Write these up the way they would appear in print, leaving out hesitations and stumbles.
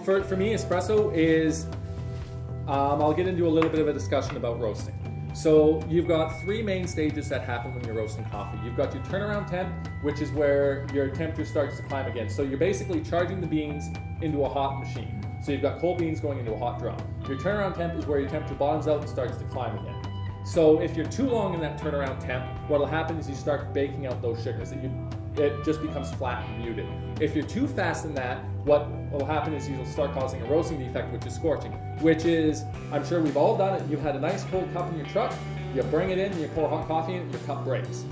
For me, espresso is, I'll get into a little bit of a discussion about roasting. So you've got three main stages that happen when you're roasting coffee. You've got your turnaround temp, which is where your temperature starts to climb again. So you're basically charging the beans into a hot machine. So you've got cold beans going into a hot drum. Your turnaround temp is where your temperature bottoms out and starts to climb again. So if you're too long in that turnaround temp, what'll happen is you start baking out those sugars. It just becomes flat and muted. If you're too fast in that, what will happen is you'll start causing a roasting defect, which is scorching, which is, I'm sure we've all done it. You've had a nice cold cup in your truck, you bring it in, you pour hot coffee in it, your cup breaks.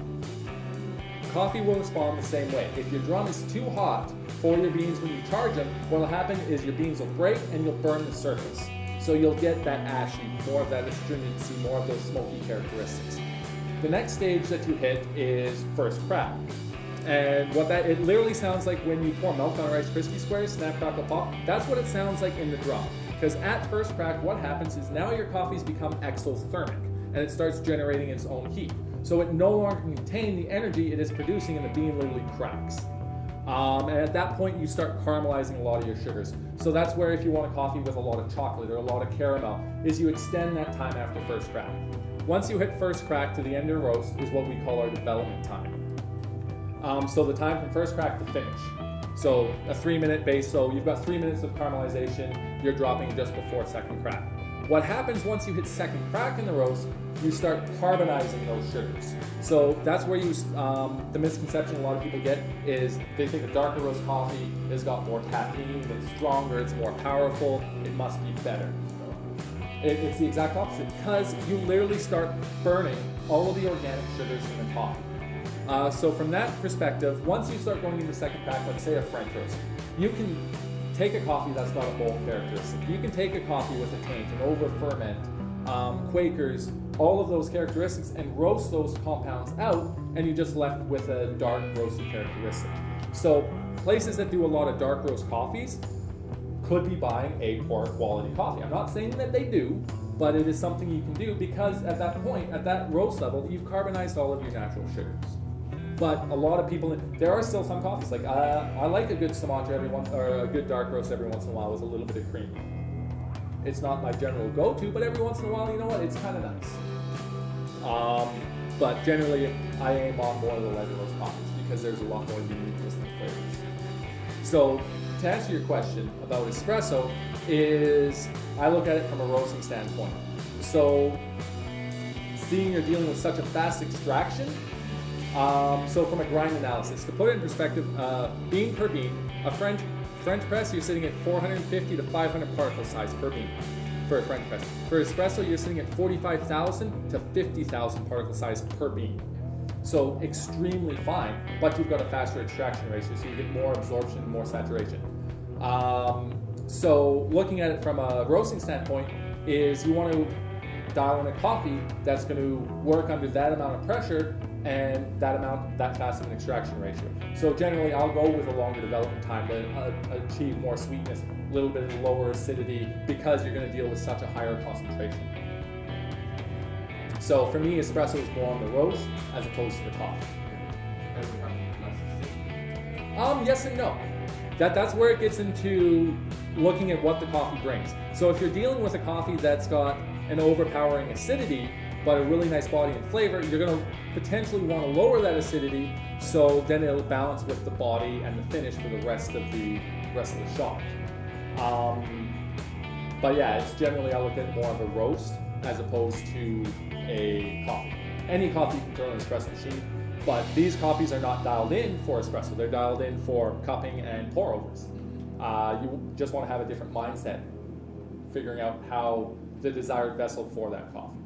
Coffee will respond the same way. If your drum is too hot for your beans when you charge them, what will happen is your beans will break and you'll burn the surface. So you'll get that ashy, more of that astringency, more of those smoky characteristics. The next stage that you hit is first crack. And it literally sounds like when you pour milk on Rice Krispie squares, snap, crackle, pop. That's what it sounds like in the drum. Because at first crack, what happens is now your coffee's become exothermic and it starts generating its own heat. So it no longer can contain the energy it is producing and the bean literally cracks. And at that point, you start caramelizing a lot of your sugars. So that's where if you want a coffee with a lot of chocolate or a lot of caramel, is you extend that time after first crack. Once you hit first crack to the end of the roast is what we call our development time. So the time from first crack to finish. So a 3-minute base, so you've got 3 minutes of caramelization, you're dropping just before second crack. What happens once you hit second crack in the roast, you start carbonizing those sugars. So that's where the misconception a lot of people get is they think a darker roast coffee has got more caffeine, it's stronger, it's more powerful, it must be better. It's the exact opposite, because you literally start burning all of the organic sugars in the coffee. So from that perspective, once you start going into second crack, like say a French roast, you can take a coffee that's got a bold characteristic. You can take a coffee with a taint, an over ferment, Quakers, all of those characteristics, and roast those compounds out, and you're just left with a dark roasted characteristic. So places that do a lot of dark roast coffees could be buying a poor quality coffee. I'm not saying that they do, but it is something you can do because at that point, at that roast level, you've carbonized all of your natural sugars. But a lot of people, there are still some coffees, like I like a good Sumatra or a good dark roast every once in a while with a little bit of cream. It's not my general go-to, but every once in a while, you know what, it's kind of nice. But generally, I aim on more of the leather roast coffees because there's a lot more uniqueness in the flavors. So to answer your question about espresso is, I look at it from a roasting standpoint. So seeing you're dealing with such a fast extraction, so from a grind analysis, to put it in perspective, bean per bean, a French press, you're sitting at 450 to 500 particle size per bean for a French press. For espresso, you're sitting at 45,000 to 50,000 particle size per bean. So extremely fine, but you've got a faster extraction ratio, so you get more absorption, more saturation. So looking at it from a roasting standpoint is you want to dial in a coffee that's going to work under that amount of pressure and that fast of an extraction ratio. So generally I'll go with a longer development time to achieve more sweetness, a little bit lower acidity, because you're going to deal with such a higher concentration. So for me, espresso is more on the roast as opposed to the coffee. Yes and no. That's where it gets into looking at what the coffee brings. So if you're dealing with a coffee that's got an overpowering acidity, but a really nice body and flavor, you're going to potentially want to lower that acidity, so then it'll balance with the body and the finish for the rest of the shot. But yeah, it's generally, I look at more of a roast as opposed to a coffee. Any coffee you can throw in an espresso machine, but these coffees are not dialed in for espresso. They're dialed in for cupping and pour overs. You just want to have a different mindset, figuring out how the desired vessel for that coffee.